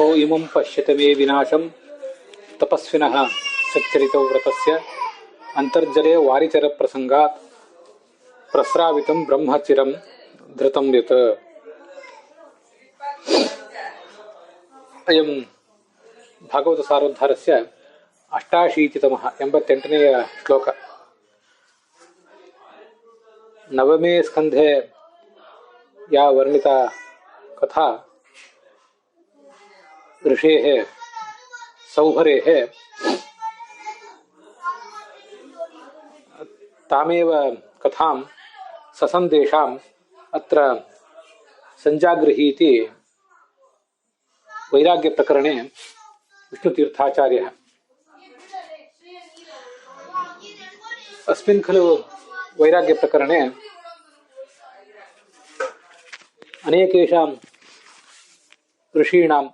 ಅಹೋ ಇಮಂ ಪಶ್ಯತ ಮೇ ವಿನಾಶಂ ತಪಸ್ವಿನಃ ಸಚ್ಚರಿತೋ ವ್ರತಸ್ಯ ಅಂತರ್ಜಲೆ ವಾರಿಚರ ಪ್ರಸಂಗಾತ್ ಪ್ರಸ್ರಾವಿತಂ ಬ್ರಹ್ಮಚಿರಂ ಧೃತಂ ಯತ್. ಅಯಂ ಭಾಗವತ ಸಾರೋದ್ಧಾರಸ್ಯ ಅಷ್ಟಾಶೀತಿತಮಃ 88ನೇಯ ಶ್ಲೋಕ. ನವಮೇ ಸ್ಕಂಧೆ ಯಾ ವರ್ಣಿತಾ ಕಥಾ ಋಷೇಃ ಸೌಭರೇಃ ತಾಮೇವ ಕಥಾಂ ಸಸಂದೇಶಾಂ ಅತ್ರ ಸಂಜಾಗೃಹೀತಿ ವೈರಾಗ್ಯ ಪ್ರಕರಣೆ ವಿಷ್ಣುತೀರ್ಥಾಚಾರ್ಯಃ. अस्मिन् खलु वैराग्य प्रकरणे अनेकेषां ऋषीणां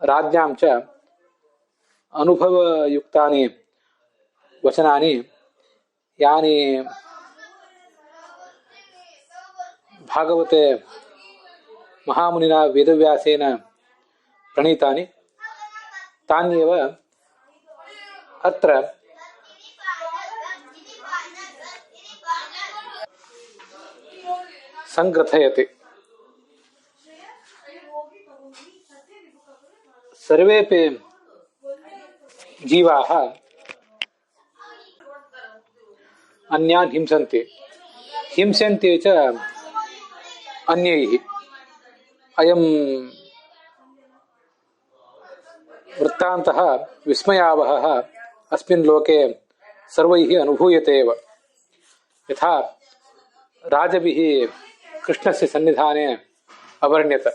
राज्ञां च अनुभवयुक्तानि वचनानि यानि भागवते महामुनिना वेदव्यासेन प्रणीतानि तान्येव अत्र संग्रथयति. सर्वेपि जीवाः अन्यान् हिंसन्ति, हिंस्यन्ते च अन्यैः. अयं वृत्तान्तः विस्मयावहः अस्मिन् लोके सर्वैः अनुभूयते एव. यथा राजभिः कृष्णस्य सन्निधाने अवर्ण्यत,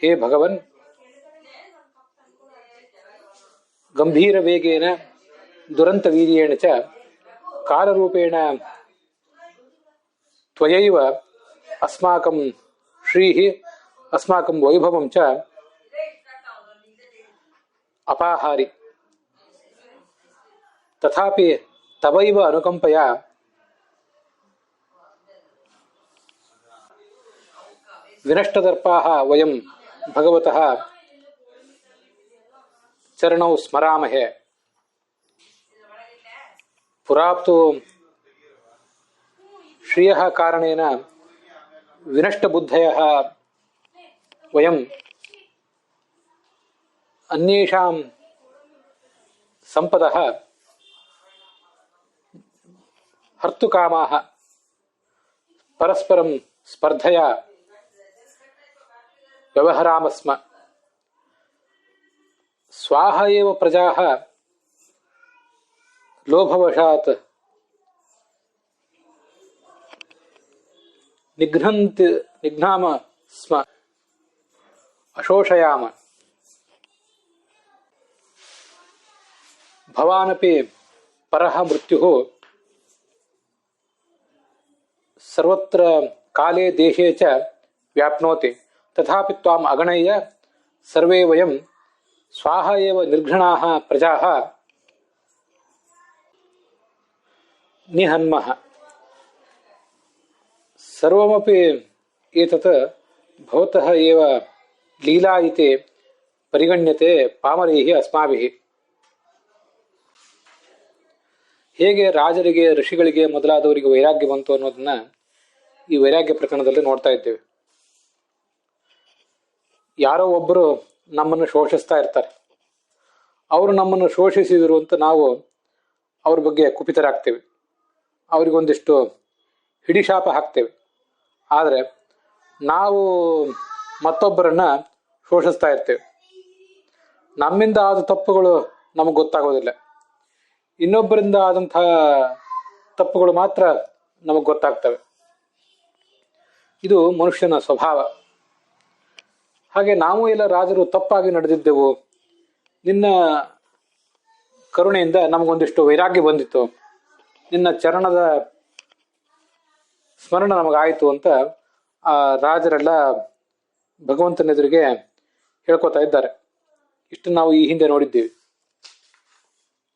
हे भगवन्, गंभीरवेगेन दुरन्तवीर्येण च कालरूपेण त्वयैव अस्माकं श्रीः अस्माकं वैभवं च अपाहारि. तथापि तवैव अनुकंपया विनष्टदर्पाः वयं भगवतः चरणौ स्मरामहे. पुराप्तु श्रियः कारणेन विनष्टबुद्धयः वयं अन्येषां संपदः हर्तुकामाः परस्परं स्पर्धया व्यवहरामः स्म. स्वाह एव प्रजाः लोभवशात् निघ्नाम स्म, अशोषयाम. भवानपि परः मृत्युः सर्वत्र काले देशे च व्याप्नोति. तथापि त्वाम् अगणय्य सर्वे वयं स्वाहा एव निर्घृणाः प्रजाः निहन्मः. सर्वमपि एतत् भवतः एव लीला इति परिगण्यते पामरैः अस्माभिः. ಹೇಗೆ ರಾಜರಿಗೆ, ಋಷಿಗಳಿಗೆ ಮೊದಲಾದವರಿಗೆ ವೈರಾಗ್ಯ ಬಂತು ಅನ್ನೋದನ್ನ ಈ ವೈರಾಗ್ಯ ಪ್ರಕರಣದಲ್ಲಿ ನೋಡ್ತಾ ಇದ್ದೇವೆ. ಯಾರೋ ಒಬ್ಬರು ನಮ್ಮನ್ನು ಶೋಷಿಸ್ತಾ ಇರ್ತಾರೆ. ಅವರು ನಮ್ಮನ್ನು ಶೋಷಿಸಿದರು ಅಂತ ನಾವು ಅವ್ರ ಬಗ್ಗೆ ಕುಪಿತರಾಗ್ತೇವೆ, ಅವರಿಗೊಂದಿಷ್ಟು ಹಿಡಿಶಾಪ ಹಾಕ್ತೇವೆ. ಆದರೆ ನಾವು ಮತ್ತೊಬ್ಬರನ್ನ ಶೋಷಿಸ್ತಾ ಇರ್ತೇವೆ. ನಮ್ಮಿಂದ ಆದ ತಪ್ಪುಗಳು ನಮಗೆ ಗೊತ್ತಾಗೋದಿಲ್ಲ, ಇನ್ನೊಬ್ಬರಿಂದ ಆದಂತಹ ತಪ್ಪುಗಳು ಮಾತ್ರ ನಮಗೆ ಗೊತ್ತಾಗ್ತವೆ. ಇದು ಮನುಷ್ಯನ ಸ್ವಭಾವ. ಹಾಗೆ ನಾವು ಎಲ್ಲ ರಾಜರು ತಪ್ಪಾಗಿ ನಡೆದಿದ್ದೆವು, ನಿನ್ನ ಕರುಣೆಯಿಂದ ನಮಗೊಂದಿಷ್ಟು ವೈರಾಗ್ಯ ಬಂದಿತ್ತು, ನಿನ್ನ ಚರಣದ ಸ್ಮರಣ ನಮಗಾಯಿತು ಅಂತ ಆ ರಾಜರೆಲ್ಲ ಭಗವಂತನೆದುರಿಗೆ ಹೇಳ್ಕೊತಾ ಇದ್ದಾರೆ. ಇಷ್ಟು ನಾವು ಈ ಹಿಂದೆ ನೋಡಿದ್ದೀವಿ.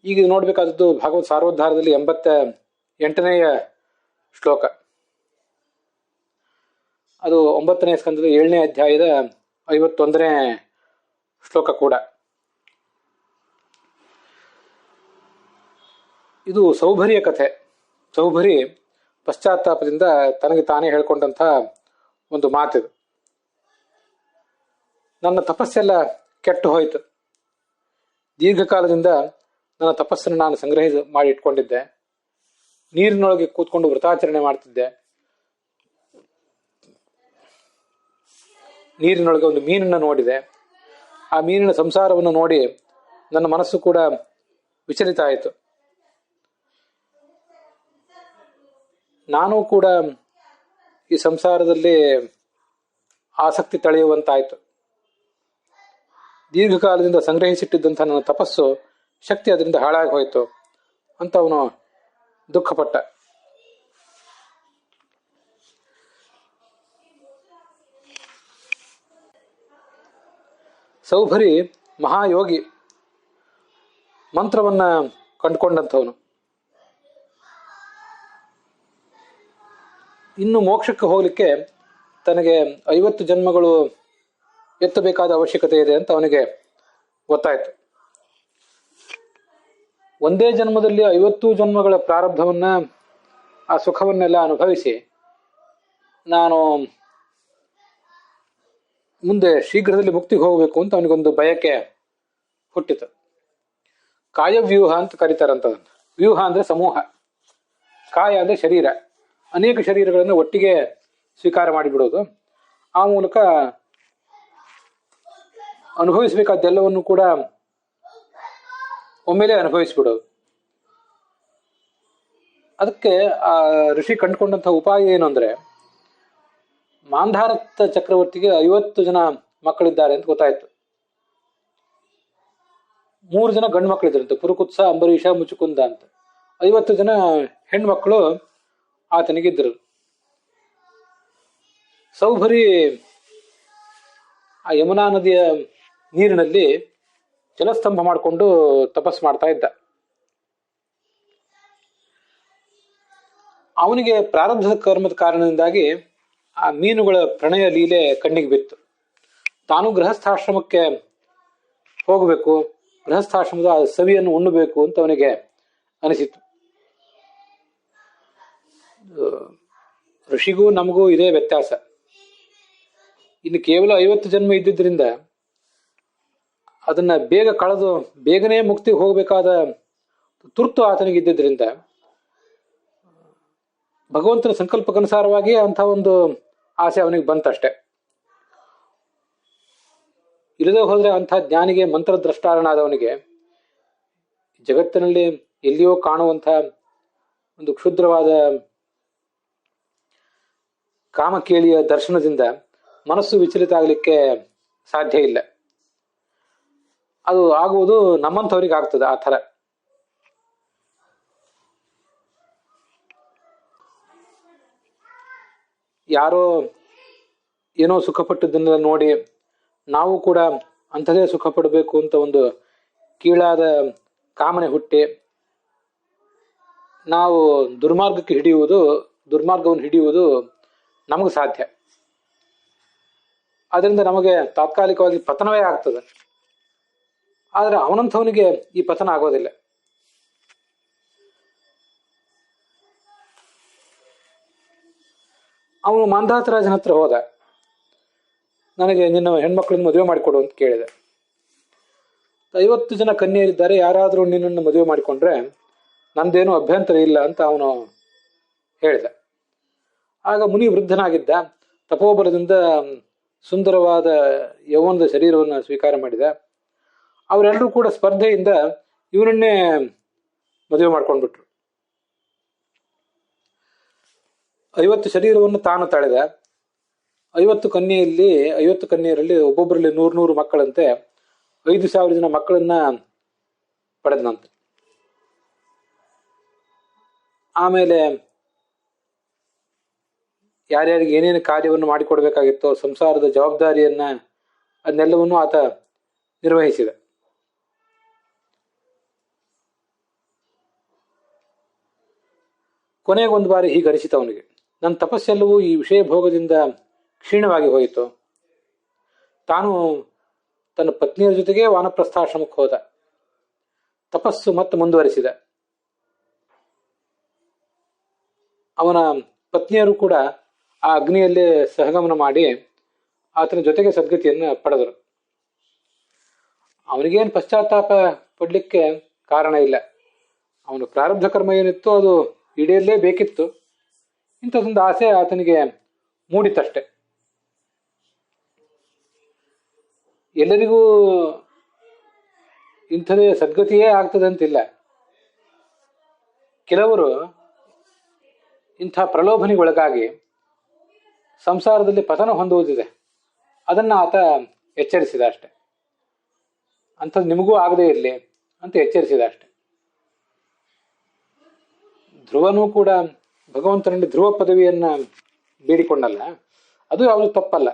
ಈಗ ನೋಡ್ಬೇಕಾದದ್ದು ಭಾಗವತ ಸಾರೋದ್ಧಾರದಲ್ಲಿ 88ನೇಯ ಶ್ಲೋಕ. ಅದು 9ನೇ ಸ್ಕಂದದ 7ನೇ ಅಧ್ಯಾಯದ 51ನೇ ಶ್ಲೋಕ ಕೂಡ. ಇದು ಸೌಭರಿಯ ಕಥೆ. ಸೌಭರಿ ಪಶ್ಚಾತ್ತಾಪದಿಂದ ತನಗೆ ತಾನೇ ಹೇಳ್ಕೊಂಡಂಥ ಒಂದು ಮಾತಿದು. ನನ್ನ ತಪಸ್ಸೆಲ್ಲ ಕೆಟ್ಟು ಹೋಯಿತು. ದೀರ್ಘಕಾಲದಿಂದ ನನ್ನ ತಪಸ್ಸನ್ನು ನಾನು ಮಾಡಿ ಇಟ್ಕೊಂಡಿದ್ದೆ. ನೀರಿನೊಳಗೆ ಕೂತ್ಕೊಂಡು ವ್ರತಾಚರಣೆ ಮಾಡ್ತಿದ್ದೆ. ನೀರಿನೊಳಗೆ ಒಂದು ಮೀನನ್ನು ನೋಡಿದೆ. ಆ ಮೀನಿನ ಸಂಸಾರವನ್ನು ನೋಡಿ ನನ್ನ ಮನಸ್ಸು ಕೂಡ ವಿಚಲಿತ ಆಯಿತು. ನಾನು ಕೂಡ ಈ ಸಂಸಾರದಲ್ಲಿ ಆಸಕ್ತಿ ತಳೆಯುವಂತಾಯಿತು. ದೀರ್ಘಕಾಲದಿಂದ ಸಂಗ್ರಹಿಸಿಟ್ಟಿದ್ದಂಥ ನನ್ನ ತಪಸ್ಸು ಶಕ್ತಿ ಅದರಿಂದ ಹಾಳಾಗಿ ಹೋಯಿತು ಅಂತ ಅವನು ದುಃಖಪಟ್ಟ. ಸೌಭರಿ ಮಹಾಯೋಗಿ, ಮಂತ್ರವನ್ನ ಕಂಡುಕೊಂಡಂಥವನು. ಇನ್ನು ಮೋಕ್ಷಕ್ಕೆ ಹೋಗಲಿಕ್ಕೆ ತನಗೆ 50 ಜನ್ಮಗಳು ಎತ್ತಬೇಕಾದ ಅವಶ್ಯಕತೆ ಇದೆ ಅಂತ ಅವನಿಗೆ ಗೊತ್ತಾಯ್ತು. ಒಂದೇ ಜನ್ಮದಲ್ಲಿ 50 ಜನ್ಮಗಳ ಪ್ರಾರಬ್ಧವನ್ನ, ಆ ಸುಖವನ್ನೆಲ್ಲ ಅನುಭವಿಸಿ ನಾನು ಮುಂದೆ ಶೀಘ್ರದಲ್ಲಿ ಮುಕ್ತಿಗೆ ಹೋಗಬೇಕು ಅಂತ ಅವನಿಗೊಂದು ಬಯಕೆ ಹುಟ್ಟಿತು. ಕಾಯವ್ಯೂಹ ಅಂತ ಕರೀತಾರಂತದನ್ನು. ವ್ಯೂಹ ಅಂದ್ರೆ ಸಮೂಹ, ಕಾಯ ಅಂದ್ರೆ ಶರೀರ. ಅನೇಕ ಶರೀರಗಳನ್ನು ಒಟ್ಟಿಗೆ ಸ್ವೀಕಾರ ಮಾಡಿಬಿಡೋದು. ಆ ಮೂಲಕ ಅನುಭವಿಸಬೇಕಾದ್ದೆಲ್ಲವನ್ನು ಕೂಡ ಒಮ್ಮೆಲೆ ಅನುಭವಿಸ್ಬಿಡೋದು. ಅದಕ್ಕೆ ಆ ಋಷಿ ಕಂಡುಕೊಂಡಂತಹ ಉಪಾಯ ಏನು ಅಂದ್ರೆ, ಮಾಂಧಾರತ ಚಕ್ರವರ್ತಿಗೆ 50 ಜನ ಮಕ್ಕಳಿದ್ದಾರೆ ಅಂತ ಗೊತ್ತಾಯ್ತು. 3 ಜನ ಗಂಡು ಮಕ್ಕಳಿದ್ರಂತೆ, ಪುರುಕುತ್ಸ, ಅಂಬರೀಷ, ಮುಚುಕುಂದ ಅಂತ. 50 ಜನ ಹೆಣ್ಮಕ್ಕಳು ಆತನಿಗಿದ್ದರು. ಸೌಭರಿ ಆ ಯಮುನಾ ನದಿಯ ನೀರಿನಲ್ಲಿ ಜಲಸ್ತಂಭ ಮಾಡಿಕೊಂಡು ತಪಸ್ ಮಾಡ್ತಾ ಇದ್ದ. ಅವನಿಗೆ ಪ್ರಾರಬ್ಧದ ಕರ್ಮದ ಕಾರಣದಿಂದಾಗಿ ಆ ಮೀನುಗಳ ಪ್ರಣಯ ಲೀಲೆ ಕಣ್ಣಿಗೆ ಬಿತ್ತು. ತಾನು ಗೃಹಸ್ಥಾಶ್ರಮಕ್ಕೆ ಹೋಗಬೇಕು, ಗೃಹಸ್ಥಾಶ್ರಮದ ಸವಿಯನ್ನು ಉಣ್ಣಬೇಕು ಅಂತ ಅವನಿಗೆ ಅನಿಸಿತು. ಋಷಿಗೂ ನಮಗೂ ಇದೇ ವ್ಯತ್ಯಾಸ. ಇನ್ನು ಕೇವಲ 50 ಜನ್ಮ ಇದ್ದಿದ್ರಿಂದ ಅದನ್ನ ಬೇಗ ಕಳೆದು ಬೇಗನೆ ಮುಕ್ತಿಗೆ ಹೋಗಬೇಕಾದ ತುರ್ತು ಆತನಿಗಿದ್ದರಿಂದ ಭಗವಂತನ ಸಂಕಲ್ಪಕ್ಕನುಸಾರವಾಗಿ ಅಂಥ ಒಂದು ಆಸೆ ಅವನಿಗೆ ಬಂತಷ್ಟೆ. ಇಲ್ಲದೆ ಹೋದ್ರೆ ಅಂಥ ಜ್ಞಾನಿಗೆ, ಮಂತ್ರದ್ರಷ್ಟಾರನಾದವನಿಗೆ ಜಗತ್ತಿನಲ್ಲಿ ಎಲ್ಲಿಯೋ ಕಾಣುವಂಥ ಒಂದು ಕ್ಷುದ್ರವಾದ ಕಾಮಕೇಳಿಯ ದರ್ಶನದಿಂದ ಮನಸ್ಸು ವಿಚಲಿತ ಆಗಲಿಕ್ಕೆ ಸಾಧ್ಯ ಇಲ್ಲ. ಅದು ಆಗುವುದು ನಮ್ಮಂಥವ್ರಿಗೆ ಆಗ್ತದೆ ಆ ಥರ. ಯಾರೋ ಏನೋ ಸುಖಪಟ್ಟದ್ದನ್ನೆಲ್ಲ ನೋಡಿ ನಾವು ಕೂಡ ಅಂಥದೇ ಸುಖ ಪಡಬೇಕು ಅಂತ ಒಂದು ಕೀಳಾದ ಕಾಮನೆ ಹುಟ್ಟಿ ನಾವು ದುರ್ಮಾರ್ಗವನ್ನು ಹಿಡಿಯುವುದು ನಮಗೆ ಸಾಧ್ಯ. ಅದರಿಂದ ನಮಗೆ ತಾತ್ಕಾಲಿಕವಾಗಿ ಪತನವೇ ಆಗ್ತದೆ. ಆದರೆ ಅವನಂಥವನಿಗೆ ಈ ಪತನ ಆಗೋದಿಲ್ಲ. ಅವನು ಮಾಂಧಾತರಾಜನ ಹತ್ರ ಹೋದ. ನನಗೆ ನಿನ್ನ ಹೆಣ್ಮಕ್ಳನ್ನ ಮದುವೆ ಮಾಡಿಕೊಡು ಅಂತ ಕೇಳಿದೆ. 50 ಜನ ಕನ್ಯೆಯರಿದ್ದಾರೆ, ಯಾರಾದರೂ ನಿನ್ನನ್ನು ಮದುವೆ ಮಾಡಿಕೊಂಡ್ರೆ ನಂದೇನು ಅಭ್ಯಂತರ ಇಲ್ಲ ಅಂತ ಅವನು ಹೇಳಿದ. ಆಗ ಮುನಿ ವೃದ್ಧನಾಗಿದ್ದ, ತಪೋಬಲದಿಂದ ಸುಂದರವಾದ ಯೌವನದ ಶರೀರವನ್ನು ಸ್ವೀಕಾರ ಮಾಡಿದ. ಅವರೆಲ್ಲರೂ ಕೂಡ ಸ್ಪರ್ಧೆಯಿಂದ ಇವನನ್ನೇ ಮದುವೆ ಮಾಡ್ಕೊಂಡ್ಬಿಟ್ರು. 50 ಶರೀರವನ್ನು ತಾನು ತಳೆದ. 50 ಕನ್ಯೆಯರಲ್ಲಿ ಒಬ್ಬೊಬ್ಬರಲ್ಲಿ 100 ಮಕ್ಕಳಂತೆ 5,000 ಜನ ಮಕ್ಕಳನ್ನ ಪಡೆದನಂತೆ. ಆಮೇಲೆ ಯಾರ್ಯಾರಿಗೆ ಏನೇನು ಕಾರ್ಯವನ್ನು ಮಾಡಿಕೊಡ್ಬೇಕಾಗಿತ್ತೋ, ಸಂಸಾರದ ಜವಾಬ್ದಾರಿಯನ್ನ ಅದನ್ನೆಲ್ಲವನ್ನು ಆತ ನಿರ್ವಹಿಸಿದ. ಕೊನೆಗೊಂದು ಬಾರಿ ಹೀಗೆ ಅನಿಸಿತು ಅವನಿಗೆ, ನನ್ನ ತಪಸ್ಸೆಲ್ಲವೂ ಈ ವಿಷಯ ಭೋಗದಿಂದ ಕ್ಷೀಣವಾಗಿ ಹೋಯಿತು. ತಾನು ತನ್ನ ಪತ್ನಿಯರ ಜೊತೆಗೆ ವಾನಪ್ರಸ್ಥಾಶ್ರಮಕ್ಕೆ ಹೋದ. ತಪಸ್ಸು ಮತ್ತೆ ಮುಂದುವರಿಸಿದ. ಅವನ ಪತ್ನಿಯರು ಕೂಡ ಆ ಅಗ್ನಿಯಲ್ಲೇ ಸಹಗಮನ ಮಾಡಿ ಆತನ ಜೊತೆಗೆ ಸದ್ಗತಿಯನ್ನು ಪಡೆದರು. ಅವನಿಗೇನು ಪಶ್ಚಾತ್ತಾಪ ಪಡಲಿಕ್ಕೆ ಕಾರಣ ಇಲ್ಲ. ಅವನು ಪ್ರಾರಬ್ಧ ಕರ್ಮ ಏನಿತ್ತು ಅದು ಈಡೇರಲೇಬೇಕಿತ್ತು. ಇಂಥದ್ದೊಂದು ಆಸೆ ಆತನಿಗೆ ಮೂಡಿತಷ್ಟೆ. ಎಲ್ಲರಿಗೂ ಇಂಥದೇ ಸದ್ಗತಿಯೇ ಆಗ್ತದಂತಿಲ್ಲ. ಕೆಲವರು ಇಂಥ ಪ್ರಲೋಭನೆಗೊಳಗಾಗಿ ಸಂಸಾರದಲ್ಲಿ ಪತನ ಹೊಂದುವುದಿದೆ. ಅದನ್ನು ಆತ ಎಚ್ಚರಿಸಿದ ಅಷ್ಟೆ. ಅಂಥದ್ದು ನಿಮಗೂ ಆಗದೇ ಇರಲಿ ಅಂತ ಎಚ್ಚರಿಸಿದ ಅಷ್ಟೆ. ಧ್ರುವನೂ ಕೂಡ ಭಗವಂತನಲ್ಲಿ ಧ್ರುವ ಪದವಿಯನ್ನ ಬೇಡಿಕೊಂಡಲ್ಲ, ಅದು ಯಾವುದು ತಪ್ಪಲ್ಲ.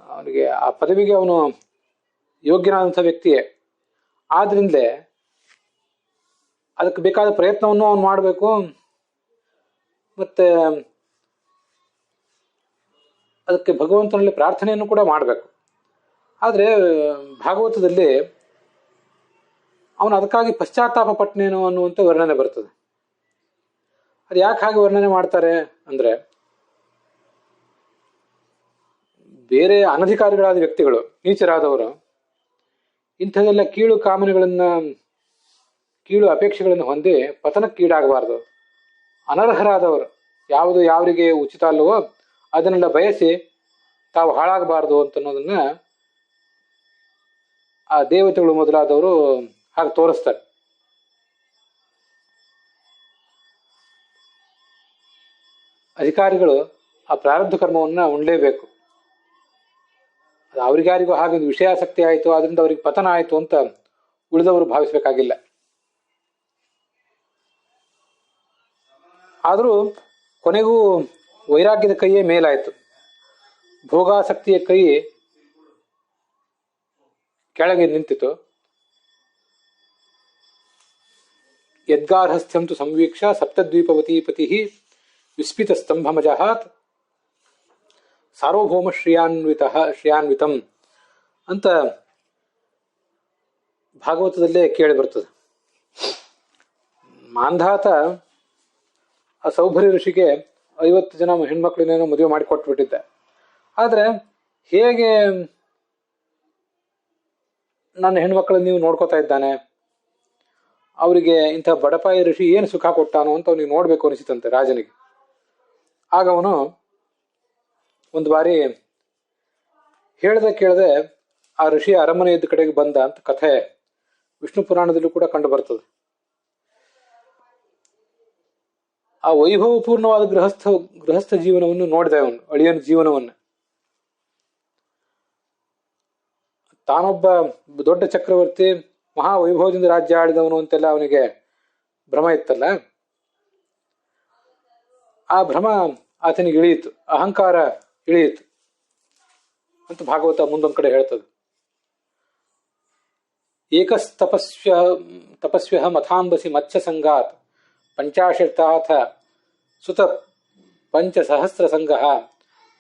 ಅವನಿಗೆ ಆ ಪದವಿಗೆ ಅವನು ಯೋಗ್ಯನಾದಂಥ ವ್ಯಕ್ತಿಯೇ. ಆದ್ರಿಂದಲೇ ಅದಕ್ಕೆ ಬೇಕಾದ ಪ್ರಯತ್ನವನ್ನು ಅವನು ಮಾಡಬೇಕು, ಮತ್ತೆ ಅದಕ್ಕೆ ಭಗವಂತನಲ್ಲಿ ಪ್ರಾರ್ಥನೆಯನ್ನು ಕೂಡ ಮಾಡಬೇಕು. ಆದರೆ ಭಾಗವತದಲ್ಲಿ ಅವನು ಅದಕ್ಕಾಗಿ ಪಶ್ಚಾತ್ತಾಪ ಪಟ್ಟನೇನು ಅನ್ನುವಂಥ ವರ್ಣನೆ ಬರ್ತದೆ. ಅದು ಯಾಕೆ ಹಾಗೆ ವರ್ಣನೆ ಮಾಡ್ತಾರೆ ಅಂದರೆ, ಬೇರೆ ಅನಧಿಕಾರಿಗಳಾದ ವ್ಯಕ್ತಿಗಳು, ನೀಚರಾದವರು ಇಂಥದೆಲ್ಲ ಕೀಳು ಕಾಮನೆಗಳನ್ನ, ಕೀಳು ಅಪೇಕ್ಷೆಗಳನ್ನು ಹೊಂದಿ ಪತನಕ್ಕೀಡಾಗಬಾರ್ದು. ಅನರ್ಹರಾದವರು, ಯಾವುದು ಯಾವರಿಗೆ ಉಚಿತ ಅಲ್ಲವೋ ಅದನ್ನೆಲ್ಲ ಬಯಸಿ ತಾವು ಹಾಳಾಗಬಾರ್ದು ಅಂತನ್ನೋದನ್ನ ಆ ದೇವತೆಗಳು ಮೊದಲಾದವರು ಹಾಗೆ ತೋರಿಸ್ತಾರೆ. ಅಧಿಕಾರಿಗಳು ಆ ಪ್ರಾರಬ್ಧ ಕರ್ಮವನ್ನ ಉಣ್ಲೇಬೇಕು. ಅದು ಅವ್ರಿಗಾರಿಗೂ ಹಾಗೆ ಒಂದು ವಿಷಯಾಸಕ್ತಿ ಆಯಿತು, ಅದರಿಂದ ಅವ್ರಿಗೆ ಪತನ ಆಯಿತು ಅಂತ ಉಳಿದವರು ಭಾವಿಸ್ಬೇಕಾಗಿಲ್ಲ. ಆದರೂ ಕೊನೆಗೂ ವೈರಾಗ್ಯದ ಕೈಯೇ ಮೇಲಾಯಿತು. ಭೋಗಾಸಕ್ತಿಯ ಕೈ ಕೆಳಗೆ ನಿಂತಿತು. ಯದ್ಗಾರ್ಹಸ್ಥ್ಯಂತು ಸಂವೀಕ್ಷ ಸಪ್ತದ್ವೀಪವತಿ ಪತಿ ವಿಸ್ಮಿತ ಸ್ತಂಭಮಜಹಾತ್ ಸಾರ್ವಭೌಮ ಶ್ರಿಯಾನ್ವಿತಂ ಅಂತ ಭಾಗವತದಲ್ಲೇ ಕೇಳಿ ಬರ್ತದೆ. ಮಾಂಧಾತ ಆ ಸೌಭರಿ ಋಷಿಗೆ 50 ಜನ ಹೆಣ್ಮಕ್ಳನ್ನೇನೋ ಮದುವೆ ಮಾಡಿಕೊಟ್ಬಿಟ್ಟಿದ್ದೆ. ಆದರೆ ಹೇಗೆ ನನ್ನ ಹೆಣ್ಮಕ್ಳನ್ನ ನೀವು ನೋಡ್ಕೋತಾ ಇದ್ದಾನೆ, ಅವರಿಗೆ ಇಂಥ ಬಡಪಾಯಿ ಋಷಿ ಏನು ಸುಖ ಕೊಟ್ಟಾನೋ ಅಂತ ಅವನಿಗೆ ನೋಡ್ಬೇಕು ಅನಿಸಿತಂತೆ ರಾಜನಿಗೆ. ಆಗ ಅವನು ಒಂದು ಬಾರಿ ಕೇಳದೆ ಆ ಋಷಿಯ ಅರಮನೆ ಇದ್ದ ಕಡೆಗೆ ಬಂದ ಅಂತ ಕಥೆ ವಿಷ್ಣು ಪುರಾಣದಲ್ಲೂ ಕೂಡ ಕಂಡು ಬರ್ತದೆ. ಆ ವೈಭವಪೂರ್ಣವಾದ ಗೃಹಸ್ಥ ಜೀವನವನ್ನು ನೋಡಿದೆ ಅವನು, ಅಳಿಯನ ಜೀವನವನ್ನು. ತಾನೊಬ್ಬ ದೊಡ್ಡ ಚಕ್ರವರ್ತಿ, ಮಹಾ ವೈಭವದಿಂದ ರಾಜ್ಯ ಆಳಿದವನು ಅಂತೆಲ್ಲ ಅವನಿಗೆ ಭ್ರಮ ಇತ್ತಲ್ಲ. ಆ ಭ್ರಮ ಆತನಿಗೆ ಇಳಿಯಿತು, ಅಹಂಕಾರ ಇಳಿಯಿತು ಅಂತ ಭಾಗವತ ಮುಂದೊಂದು ಕಡೆ ಹೇಳ್ತದೆ. ತಪಸ್ವ್ಯ ಮಥಾಂಬಸಿ ಮತ್ಸ್ಯ ಸಂಗಾತ್ ಪಂಚಾಶತಾಥ ಸುತ ಪಂಚಸಹಸ್ರ ಸಂಘ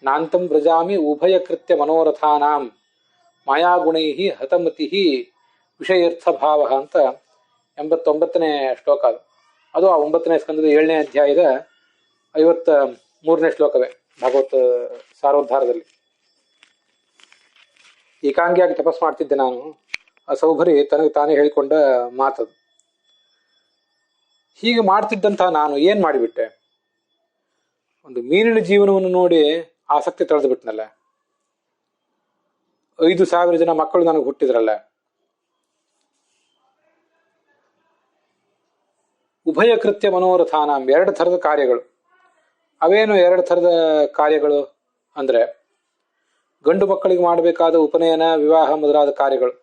ನಾಂತಂ ವ್ರಜಾಮಿ ಉಭಯ ಕೃತ್ಯ ಮನೋರಥಾನಾಂ ಮಾಯಾಗುಣೈ ಹತಮತಿ ವಿಷಯರ್ಥ ಭಾವ ಅಂತ 89ನೇ ಶ್ಲೋಕ. ಅದು ಆ 9ನೇ ಸ್ಕಂದದ 7ನೇ ಅಧ್ಯಾಯದ 53ನೇ ಶ್ಲೋಕವೇ ಭಾಗವತ ಸಾರೋದ್ಧಾರದಲ್ಲಿ. ಏಕಾಂಗಿಯಾಗಿ ತಪಸ್ ಮಾಡ್ತಿದ್ದೆ ನಾನು. ಆ ಸೌಭರಿ ತನಗೆ ತಾನೇ ಹೇಳಿಕೊಂಡ ಮಾತದು. ಹೀಗೆ ಮಾಡ್ತಿದ್ದಂತಹ ನಾನು ಏನ್ ಮಾಡಿಬಿಟ್ಟೆ, ಒಂದು ಮೀನಿನ ಜೀವನವನ್ನು ನೋಡಿ ಆಸಕ್ತಿ ತಳೆದು ಬಿಟ್ನಲ್ಲ. 5,000 ಜನ ಮಕ್ಕಳು ನನಗೆ ಹುಟ್ಟಿದ್ರಲ್ಲ. ಉಭಯ ಕೃತ್ಯ ಮನೋರಥಾನ, 2 ಥರದ ಕಾರ್ಯಗಳು. ಅವೇನು 2 ಥರದ ಕಾರ್ಯಗಳು ಅಂದ್ರೆ, ಗಂಡು ಮಕ್ಕಳಿಗೆ ಮಾಡಬೇಕಾದ ಉಪನಯನ, ವಿವಾಹ ಮೊದಲಾದ ಕಾರ್ಯಗಳು,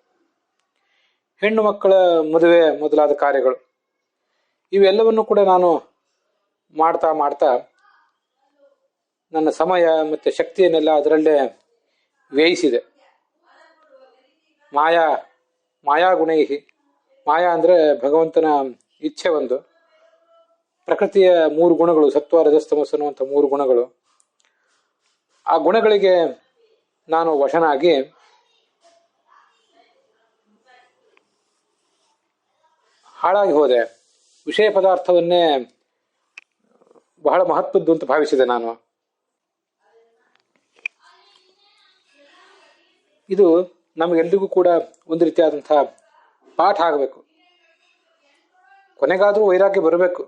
ಹೆಣ್ಣು ಮಕ್ಕಳ ಮದುವೆ ಮೊದಲಾದ ಕಾರ್ಯಗಳು. ಇವೆಲ್ಲವನ್ನು ಕೂಡ ನಾನು ಮಾಡ್ತಾ ನನ್ನ ಸಮಯ ಮತ್ತೆ ಶಕ್ತಿಯನ್ನೆಲ್ಲ ಅದರಲ್ಲೇ ವ್ಯಯಿಸಿದೆ. ಮಾಯಾಗುಣೈಹಿ, ಮಾಯಾ ಅಂದ್ರೆ ಭಗವಂತನ ಇಚ್ಛೆ ಒಂದು, ಪ್ರಕೃತಿಯ 3 ಗುಣಗಳು, ಸತ್ವ ರಜಸ್ ತಮಸ್ಸು ಅನ್ನುವಂಥ 3 ಗುಣಗಳು. ಆ ಗುಣಗಳಿಗೆ ನಾನು ವಶನಾಗಿ ಹಾಳಾಗಿ ಹೋದೆ. ವಿಷಯ ಪದಾರ್ಥವನ್ನೇ ಬಹಳ ಮಹತ್ವದ್ದು ಅಂತ ಭಾವಿಸಿದೆ ನಾನು. ಇದು ನಮಗೆಲ್ರಿಗೂ ಕೂಡ ಒಂದು ರೀತಿಯಾದಂತಹ ಪಾಠ ಆಗಬೇಕು. ಕೊನೆಗಾದರೂ ವೈರಾಗ್ಯ ಬರಬೇಕು.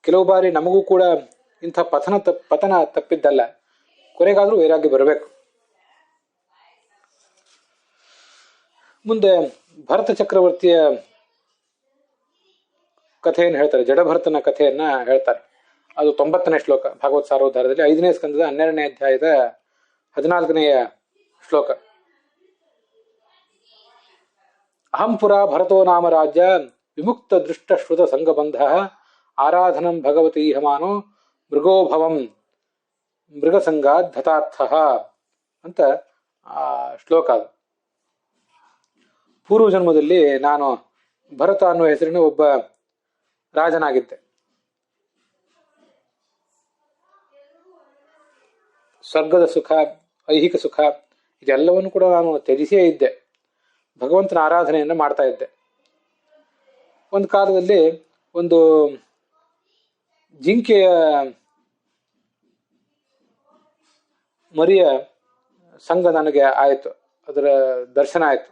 ಕೆಲವು ಬಾರಿ ನಮಗೂ ಕೂಡ ಇಂಥ ಪತನ ತಪ್ಪಿದ್ದಲ್ಲ. ಕೊನೆಗಾದರೂ ವೈರಾಗ್ಯ ಬರಬೇಕು. ಮುಂದೆ ಭರತ ಚಕ್ರವರ್ತಿಯ ಕಥೆಯನ್ನು ಹೇಳ್ತಾರೆ, ಜಡಭರತನ ಕಥೆಯನ್ನ ಹೇಳ್ತಾರೆ. ಅದು 90ನೇ ಶ್ಲೋಕ ಭಾಗವತ್ ಸಾರೋದ್ಧಾರದಲ್ಲಿ 5ನೇ ಸ್ಕಂದದ 12ನೇ ಅಧ್ಯಾಯದ 14ನೆಯ ಶ್ಲೋಕ. ಅಹಂ ಪುರಾ ಭರತೋ ನಾಮ ರಾಜ್ಯ ವಿಮುಕ್ತ ದೃಷ್ಟ ಶ್ರುತ ಸಂಗಬಂಧ ಆರಾಧನಂ ಭಗವತಿ ಹಮಾನೋ ಮೃಗೋಭವಂ ಮೃಗಸಂಗಾದ್ ಧತಾರ್ಥ ಅಂತ ಆ ಶ್ಲೋಕ. ಅದು ಪೂರ್ವ ಜನ್ಮದಲ್ಲಿ ನಾನು ಭರತ ಅನ್ನುವ ಹೆಸರಿನ ಒಬ್ಬ ರಾಜನಾಗಿದ್ದೆ. ಸ್ವರ್ಗದ ಸುಖ, ಐಹಿಕ ಸುಖ ಇದೆಲ್ಲವನ್ನು ಕೂಡ ನಾನು ತ್ಯಜಿಸೇ ಇದ್ದೆ. ಭಗವಂತನ ಆರಾಧನೆಯನ್ನು ಮಾಡ್ತಾ ಇದ್ದೆ. ಒಂದು ಕಾಲದಲ್ಲಿ ಒಂದು ಜಿಂಕೆಯ ಮರಿಯ ಸಂಘ ನನಗೆ ಆಯಿತು, ಅದರ ದರ್ಶನ ಆಯಿತು.